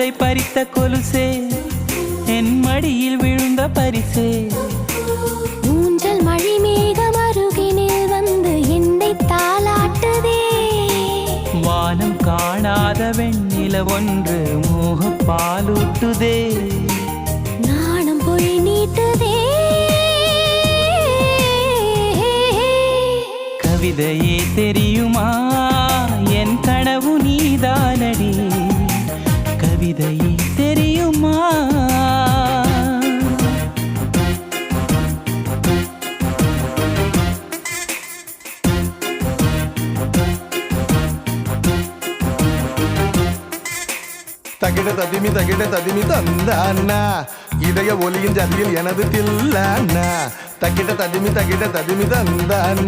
ஆசை பறித்த கொலுசே என் மடியில் விழுந்த பரிசே ஊஞ்சல் மழை மேகம் அருகினில் வந்து என்னை தாளாட்டுதே வானம் காணாத வெண்ணில ஒன்று மோக பாலூட்டுதே நாணம் பொய் நீட்டுதே கவிதையே தெரியுமா என் கனவு நீதானடி கவிதையே தெரியுமா தகிட ததிமி தந்தானா இதய ஒலியின் ஜதியில் எனது தில்லானா தகிட ததிமி தந்தானா